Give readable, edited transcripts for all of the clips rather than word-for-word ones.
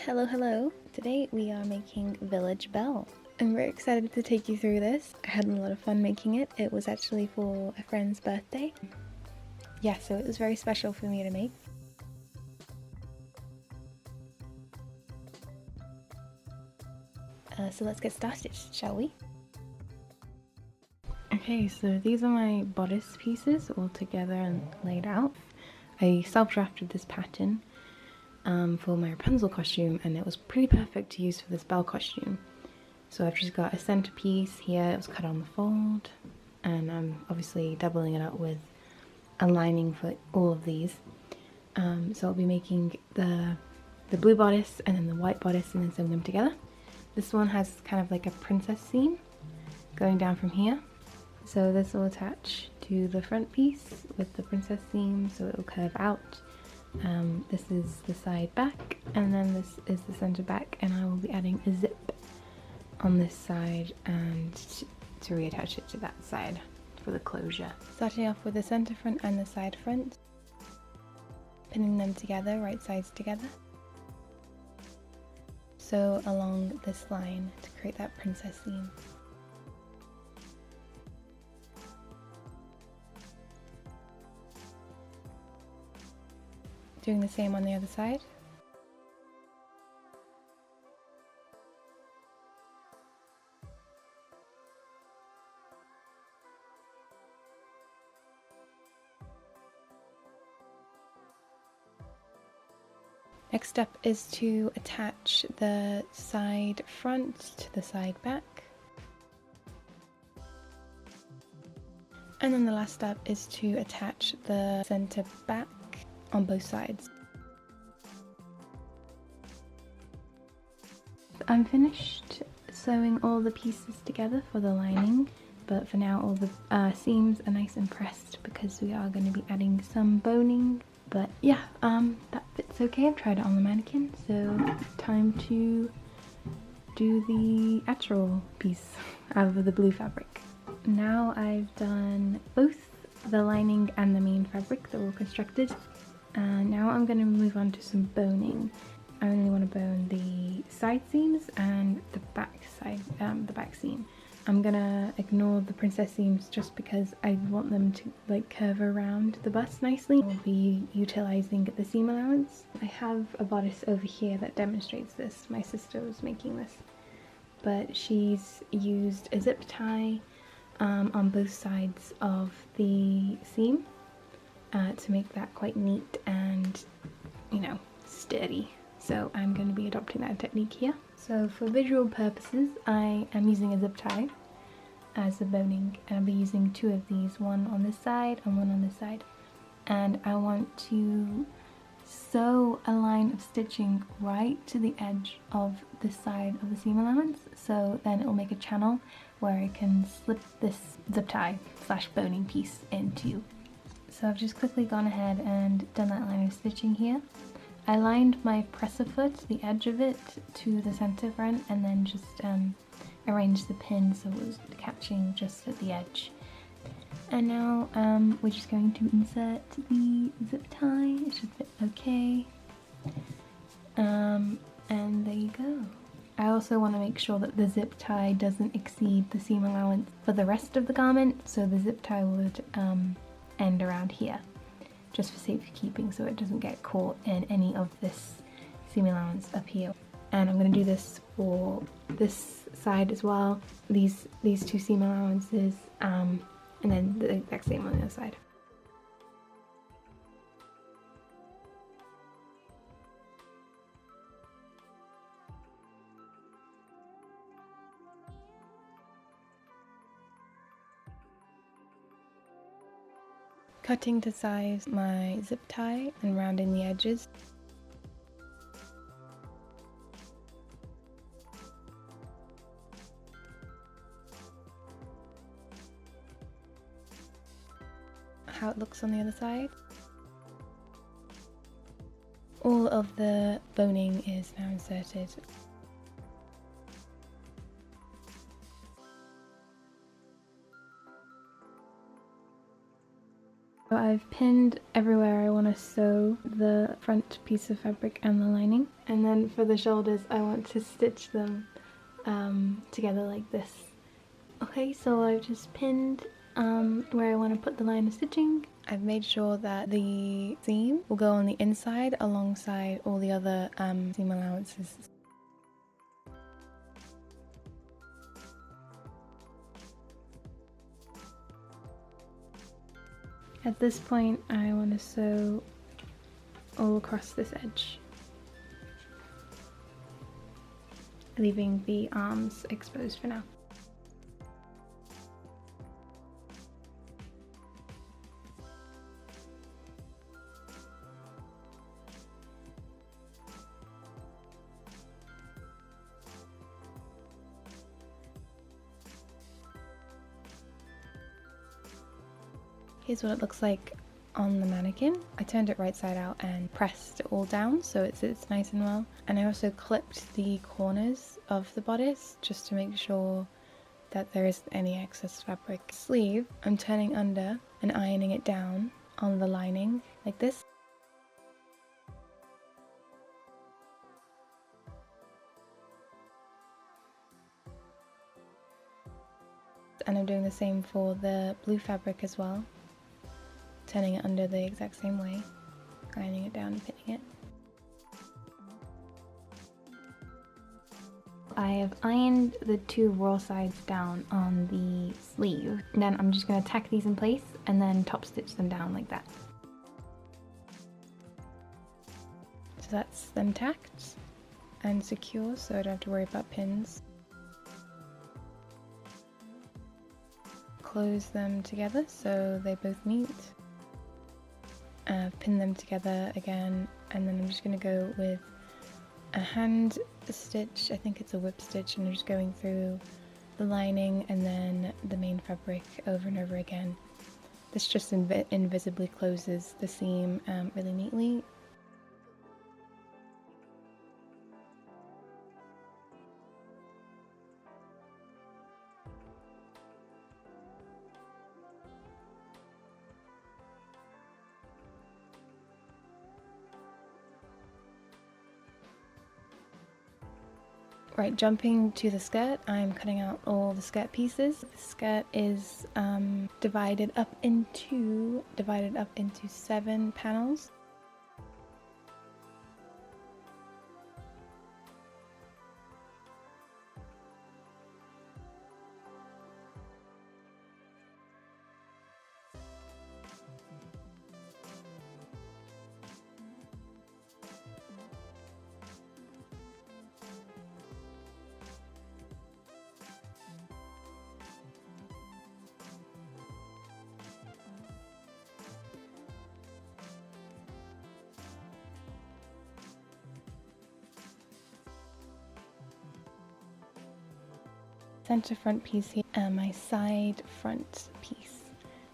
Hello, hello. Today we are making Village Belle. I'm very excited to take you through this. I had a lot of fun making it. It was actually for a friend's birthday. Yeah, so it was very special for me to make. So let's get started, shall we? Okay, so these are my bodice pieces all together and laid out. I self-drafted this pattern for my Rapunzel costume, and it was pretty perfect to use for this Belle costume. So I've just got a centerpiece here, it was cut on the fold, and I'm obviously doubling it up with a lining for all of these. So I'll be making the blue bodice and then the white bodice and then sewing them together. This one has kind of like a princess seam going down from here. So this will attach to the front piece with the princess seam, so it will curve out. This is the side back, and then this is the center back, and I will be adding a zip on this side and to reattach it to that side for the closure. Starting off with the center front and the side front, pinning them together, right sides together. Sew along this line to create that princess seam. Doing the same on the other side. Next step is to attach the side front to the side back. And then the last step is to attach the center back on both sides. I'm finished sewing all the pieces together for the lining, but for now all the seams are nice and pressed because we are going to be adding some boning. But yeah, that fits okay. I've tried it on the mannequin, so time to do the actual piece out of the blue fabric. Now I've done both the lining and the main fabric that were constructed, and now I'm going to move on to some boning. I only want to bone the side seams and the back side, the back seam. I'm gonna ignore the princess seams just because I want them to like curve around the bust nicely. We'll be utilizing the seam allowance. I have a bodice over here that demonstrates this. My sister was making this, but she's used a zip tie on both sides of the seam to make that quite neat and, you know, sturdy. So I'm going to be adopting that technique here. So for visual purposes, I am using a zip tie as the boning, and I'll be using two of these, one on this side and one on this side. And I want to sew a line of stitching right to the edge of this side of the seam allowance, so then it will make a channel where I can slip this zip tie slash boning piece into. So I've just quickly gone ahead and done that line of stitching here. I lined my presser foot, the edge of it, to the center front, and then just arranged the pin so it was catching just at the edge. And now we're just going to insert the zip tie. It should fit okay. And there you go. I also want to make sure that the zip tie doesn't exceed the seam allowance for the rest of the garment, so the zip tie would end around here, just for safekeeping so it doesn't get caught in any of this seam allowance up here. And I'm going to do this for this side as well, these two seam allowances, and then the exact same on the other side. Cutting to size my zip tie and rounding the edges. How it looks on the other side. All of the boning is now inserted. So I've pinned everywhere I want to sew the front piece of fabric and the lining. And then for the shoulders, I want to stitch them together like this. Okay, so I've just pinned where I want to put the line of stitching. I've made sure that the seam will go on the inside alongside all the other seam allowances. At this point, I want to sew all across this edge, leaving the arms exposed for now. Here's what it looks like on the mannequin. I turned it right side out and pressed it all down so it sits nice and well. And I also clipped the corners of the bodice just to make sure that there isn't any excess fabric. Sleeve, I'm turning under and ironing it down on the lining like this. And I'm doing the same for the blue fabric as well. Turning it under the exact same way, ironing it down and pinning it. I have ironed the two raw sides down on the sleeve. And then I'm just going to tack these in place and then top stitch them down like that. So that's them tacked and secure, so I don't have to worry about pins. Close them together so they both meet. Pin them together again, and then I'm just going to go with a hand stitch. I think it's a whip stitch, and I'm just going through the lining and then the main fabric over and over again. This just invisibly closes the seam really neatly. Right, jumping to the skirt, I'm cutting out all the skirt pieces. The skirt is divided up into 7 panels. Center front piece here and my side front piece.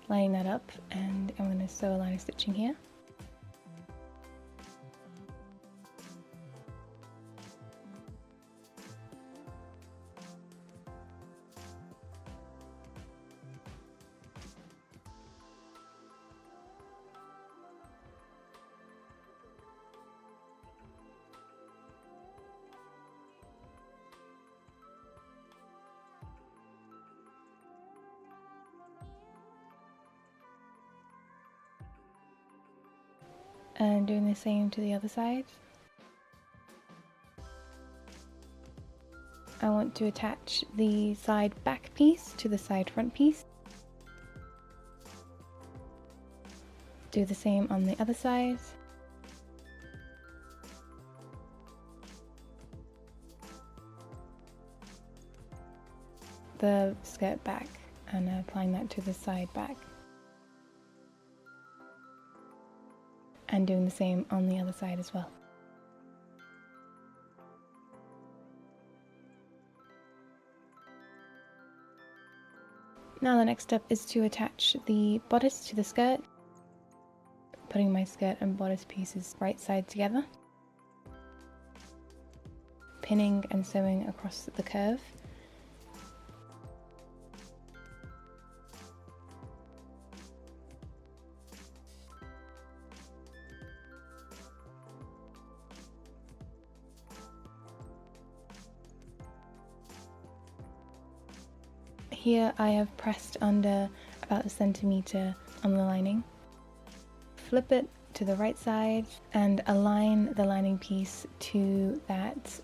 Lining that up, and I'm going to sew a line of stitching here. And doing the same to the other side. I want to attach the side back piece to the side front piece. Do the same on the other side. The skirt back and applying that to the side back. And doing the same on the other side as well. Now the next step is to attach the bodice to the skirt, putting my skirt and bodice pieces right side together, pinning and sewing across the curve. here I have pressed under about 1 centimeter on the lining. Flip it to the right side and align the lining piece to that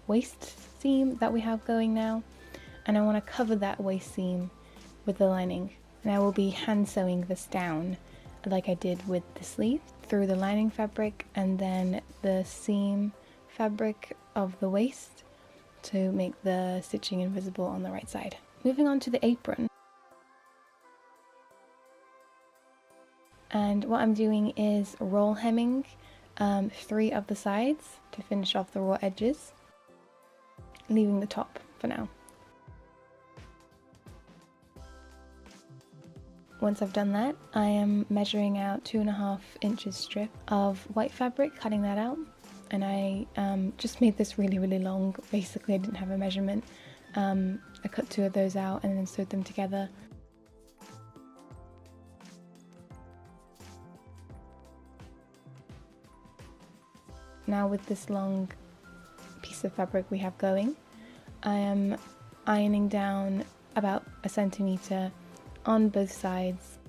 waist seam that we have going now. And I want to cover that waist seam with the lining. And I will be hand sewing this down like I did with the sleeve through the lining fabric and then the seam fabric of the waist to make the stitching invisible on the right side. Moving on to the apron. And what I'm doing is roll hemming 3 of the sides to finish off the raw edges, leaving the top for now. Once I've done that, I am measuring out 2.5 inches strip of white fabric, cutting that out. And I just made this really long. Basically, I didn't have a measurement. I cut 2 of those out and then sewed them together. Now with this long piece of fabric we have going, I am ironing down about 1 centimeter on both sides.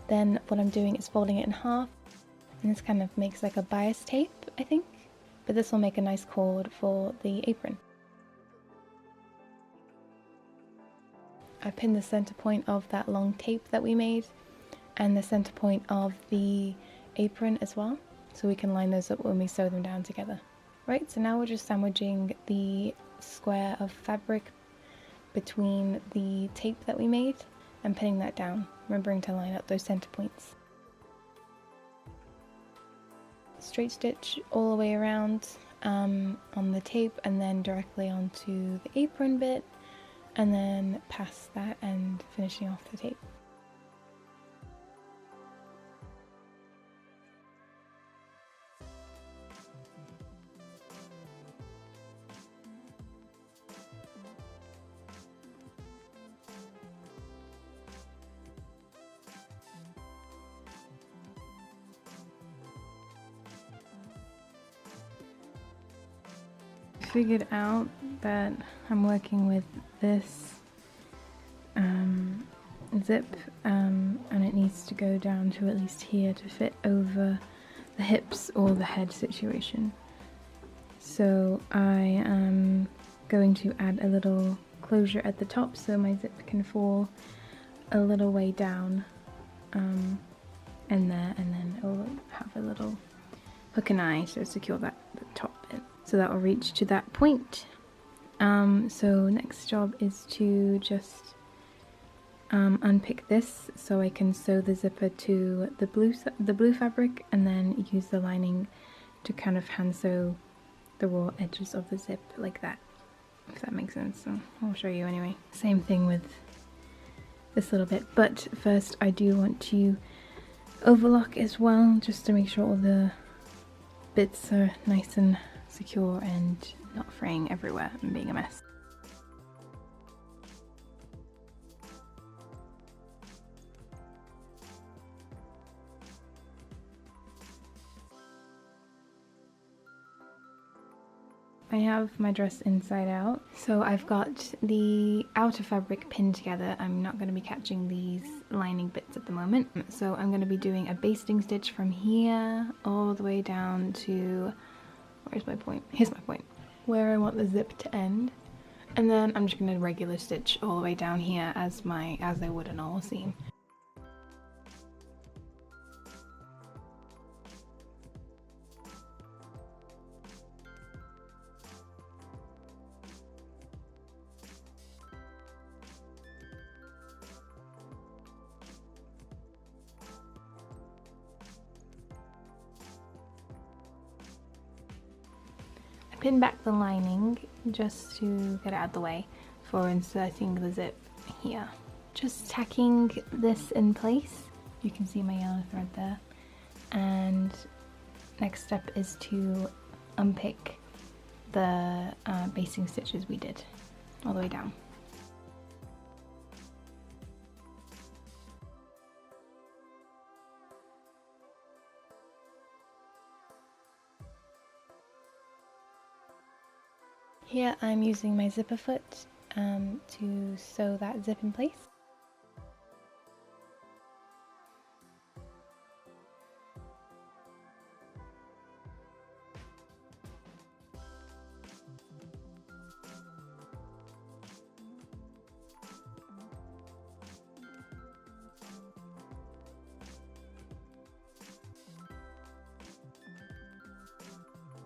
Then what I'm doing is folding it in half, and this kind of makes like a bias tape, I think, but this will make a nice cord for the apron. I pinned the center point of that long tape that we made and the center point of the apron as well, so we can line those up when we sew them down together. Right, so now we're just sandwiching the square of fabric between the tape that we made and pinning that down, remembering to line up those center points. Straight stitch all the way around on the tape and then directly onto the apron bit, and then past that and finishing off the tape. Figured out that I'm working with this zip and it needs to go down to at least here to fit over the hips or the head situation. So I am going to add a little closure at the top so my zip can fall a little way down in there, and then it'll have a little hook and eye to secure that the top bit. So that will reach to that point. So next job is to just unpick this so I can sew the zipper to the blue fabric and then use the lining to kind of hand sew the raw edges of the zip like that, if that makes sense. So I'll show you anyway. Same thing with this little bit, but first I do want to overlock as well, just to make sure all the bits are nice and secure and not fraying everywhere and being a mess. I have my dress inside out, so I've got the outer fabric pinned together. I'm not going to be catching these lining bits at the moment, so I'm going to be doing a basting stitch from here all the way down to, where's my point? Here's my point, where I want the zip to end, and then I'm just going to regular stitch all the way down here as I would a normal seam. Pin back the lining just to get it out of the way for inserting the zip here. Just tacking this in place. You can see my yellow thread there. And next step is to unpick the basting stitches we did all the way down. Here I'm using my zipper foot to sew that zip in place.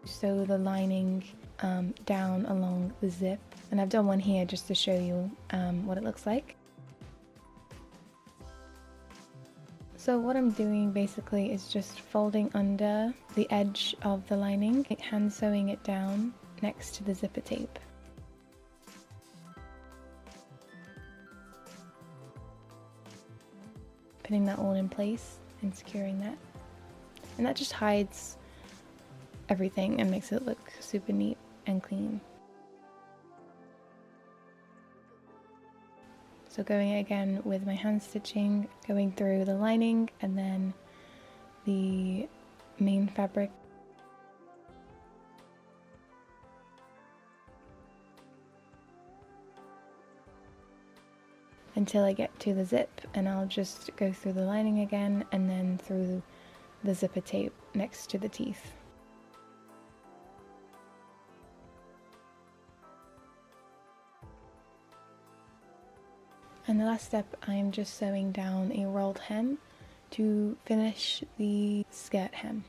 Sew the lining down along the zip, and I've done one here just to show you what it looks like. So what I'm doing basically is just folding under the edge of the lining, hand sewing it down next to the zipper tape. Putting that all in place and securing that. And that just hides everything and makes it look super neat and clean. So going again with my hand stitching, going through the lining and then the main fabric. Until I get to the zip, and I'll just go through the lining again and then through the zipper tape next to the teeth. And the last step, I'm just sewing down a rolled hem to finish the skirt hem.